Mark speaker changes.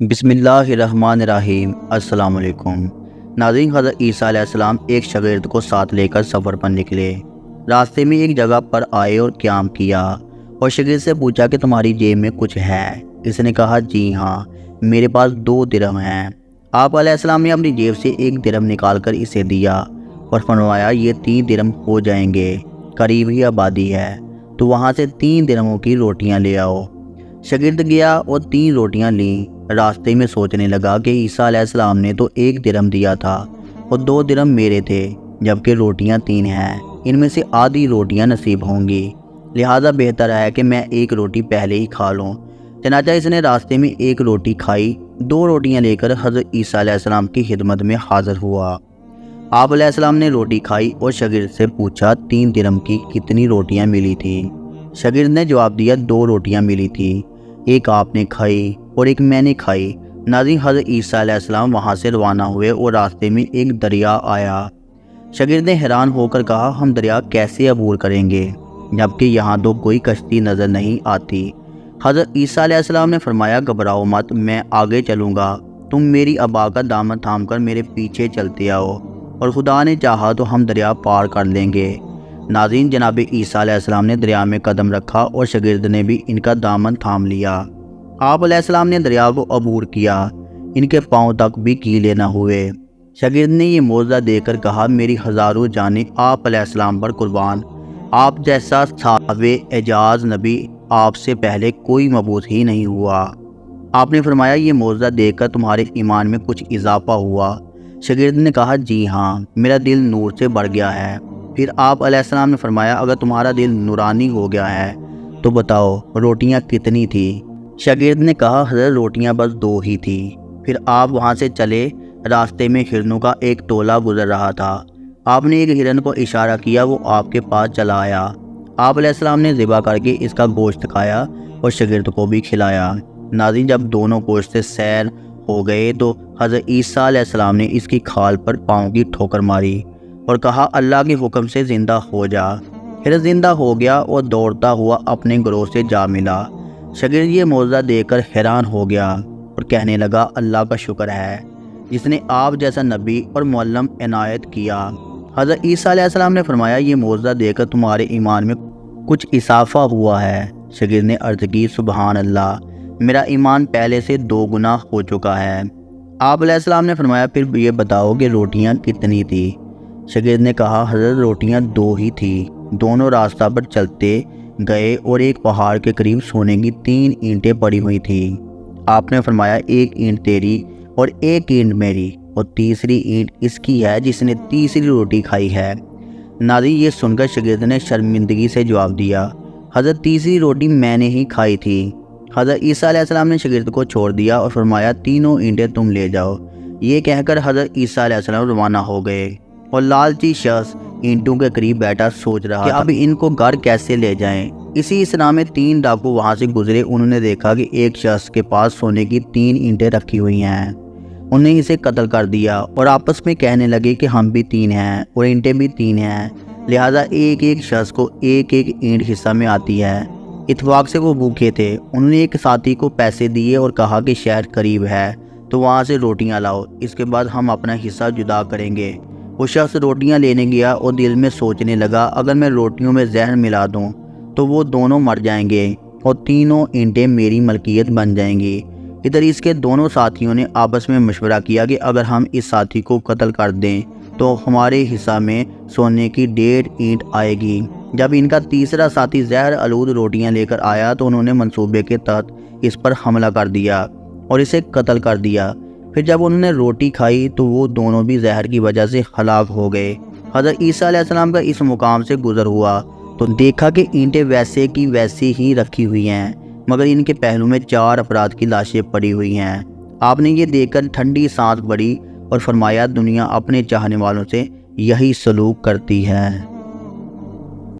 Speaker 1: بسم اللہ الرحمن الرحیم۔ السلام علیکم ناظرین، حضرت عیسیٰ علیہ السلام ایک شاگرد کو ساتھ لے کر سفر پر نکلے۔ راستے میں ایک جگہ پر آئے اور قیام کیا اور شاگرد سے پوچھا کہ تمہاری جیب میں کچھ ہے؟ اس نے کہا جی ہاں، میرے پاس 2 درہم ہیں۔ آپ علیہ السلام نے اپنی جیب سے 1 درہم نکال کر اسے دیا اور فرمایا یہ 3 درہم ہو جائیں گے، قریب ہی آبادی ہے، تو وہاں سے 3 درہموں کی روٹیاں لے آؤ۔ شاگرد گیا اور 3 روٹیاں لیں۔ راستے میں سوچنے لگا کہ عیسیٰ علیہ السلام نے تو 1 درہم دیا تھا اور 2 درہم میرے تھے، جبکہ روٹیاں 3 ہیں، ان میں سے آدھی روٹیاں نصیب ہوں گی، لہٰذا بہتر ہے کہ میں 1 روٹی پہلے ہی کھا لوں۔ چنانچہ اس نے راستے میں 1 روٹی کھائی، 2 روٹیاں لے کر حضرت عیسیٰ علیہ السلام کی خدمت میں حاضر ہوا۔ آپ علیہ السلام نے روٹی کھائی اور شاگرد سے پوچھا 3 درہم کی کتنی روٹیاں ملی تھیں؟ شاگرد نے جواب دیا 2 روٹیاں ملی تھیں، ایک آپ نے کھائی اور ایک میں نے کھائی۔ ناظرین، حضرت عیسیٰ علیہ السلام وہاں سے روانہ ہوئے اور راستے میں ایک دریا آیا۔ شاگرد نے حیران ہو کر کہا ہم دریا کیسے عبور کریں گے جبکہ یہاں تو کوئی کشتی نظر نہیں آتی؟ حضرت عیسیٰ علیہ السلام نے فرمایا گھبراؤ مت، میں آگے چلوں گا، تم میری ابا کا دامن تھام کر میرے پیچھے چلتے آؤ اور خدا نے چاہا تو ہم دریا پار کر لیں گے۔ ناظرین، جناب عیسیٰ علیہ السلام نے دریا میں قدم رکھا اور شاگرد نے بھی ان کا دامن تھام لیا۔ آپ علیہ السلام نے دریا کو عبور کیا، ان کے پاؤں تک بھی کیلے نہ ہوئے۔ شاگرد نے یہ معجزہ دیکھ کر کہا میری ہزاروں جانیں آپ علیہ السلام پر قربان، آپ جیسا صاحب اعجاز نبی آپ سے پہلے کوئی مبعوث ہی نہیں ہوا۔ آپ نے فرمایا یہ معجزہ دیکھ کر تمہارے ایمان میں کچھ اضافہ ہوا؟ شاگرد نے کہا جی ہاں، میرا دل نور سے بڑھ گیا ہے۔ پھر آپ علیہ السلام نے فرمایا اگر تمہارا دل نورانی ہو گیا ہے تو بتاؤ روٹیاں کتنی تھیں؟ شاگرد نے کہا حضرت روٹیاں بس 2 ہی تھیں۔ پھر آپ وہاں سے چلے، راستے میں ہرنوں کا ایک ٹولہ گزر رہا تھا۔ آپ نے ایک ہرن کو اشارہ کیا، وہ آپ کے پاس چلا آیا۔ آپ علیہ السلام نے ذبح کر کے اس کا گوشت کھایا اور شاگرد کو بھی کھلایا۔ ناظرین، جب دونوں گوشت سے سیر ہو گئے تو حضرت عیسیٰ علیہ السلام نے اس کی کھال پر پاؤں کی ٹھوکر ماری اور کہا اللہ کے حکم سے زندہ ہو جا۔ پھر زندہ ہو گیا اور دوڑتا ہوا اپنے گروہ سے جا ملا۔ شاگرد یہ معجزہ دیکھ کر حیران ہو گیا اور کہنے لگا اللہ کا شکر ہے جس نے آپ جیسا نبی اور معلم عنایت کیا۔ حضرت عیسیٰ علیہ السلام نے فرمایا یہ معجزہ دیکھ کر تمہارے ایمان میں کچھ اضافہ ہوا ہے؟ شاگرد نے عرض کی سبحان اللہ، میرا ایمان پہلے سے 2 گنا ہو چکا ہے۔ آپ علیہ السلام نے فرمایا پھر یہ بتاؤ کہ روٹیاں کتنی تھی؟ شاگرد نے کہا حضرت روٹیاں 2 ہی تھیں، دونوں راستہ پر چلتے گئے اور ایک پہاڑ کے قریب سونے کی 3 اینٹیں پڑی ہوئی تھیں۔ آپ نے فرمایا 1 اینٹ تیری اور 1 اینٹ میری اور تیسری اینٹ اس کی ہے جس نے تیسری روٹی کھائی ہے۔ ناظرین، یہ سن کر شاگرد نے شرمندگی سے جواب دیا حضرت تیسری روٹی میں نے ہی کھائی تھی۔ حضرت عیسیٰ علیہ السلام نے شاگرد کو چھوڑ دیا اور فرمایا 3 اینٹیں تم لے جاؤ۔ یہ کہہ کر حضرت عیسیٰ علیہ السلام روانہ ہو گئے اور لالچی شخص اینٹوں کے قریب بیٹھا سوچ رہا کہ اب ان کو گھر کیسے لے جائیں۔ اسی اسنا میں 3 ڈاکو وہاں سے گزرے، انہوں نے دیکھا کہ ایک شخص کے پاس سونے کی 3 اینٹیں رکھی ہوئی ہیں، انہوں نے اسے قتل کر دیا اور آپس میں کہنے لگے کہ ہم بھی 3 ہیں اور اینٹیں بھی 3 ہیں، لہٰذا ایک شخص کو 1 اینٹ حصہ میں آتی ہے۔ اتفاق سے وہ بھوکے تھے، انہوں نے ایک ساتھی کو پیسے دیے اور کہا کہ شہر قریب ہے تو وہاں سے روٹیاں لاؤ، اس کے بعد ہم اپنا حصہ جدا کریں گے۔ وہ شخص روٹیاں لینے گیا اور دل میں سوچنے لگا اگر میں روٹیوں میں زہر ملا دوں تو وہ دونوں مر جائیں گے اور 3 اینٹیں میری ملکیت بن جائیں گی۔ ادھر اس کے دونوں ساتھیوں نے آپس میں مشورہ کیا کہ اگر ہم اس ساتھی کو قتل کر دیں تو ہمارے حصہ میں سونے کی 1.5 اینٹ آئے گی۔ جب ان کا تیسرا ساتھی زہر آلود روٹیاں لے کر آیا تو انہوں نے منصوبے کے تحت اس پر حملہ کر دیا اور اسے قتل کر دیا۔ پھر جب انہوں نے روٹی کھائی تو وہ دونوں بھی زہر کی وجہ سے ہلاک ہو گئے۔ حضرت عیسیٰ علیہ السلام کا اس مقام سے گزر ہوا تو دیکھا کہ اینٹیں ویسے کی ویسی ہی رکھی ہوئی ہیں مگر ان کے پہلو میں 4 افراد کی لاشیں پڑی ہوئی ہیں۔ آپ نے یہ دیکھ کر ٹھنڈی سانس بھری اور فرمایا دنیا اپنے چاہنے والوں سے یہی سلوک کرتی ہے۔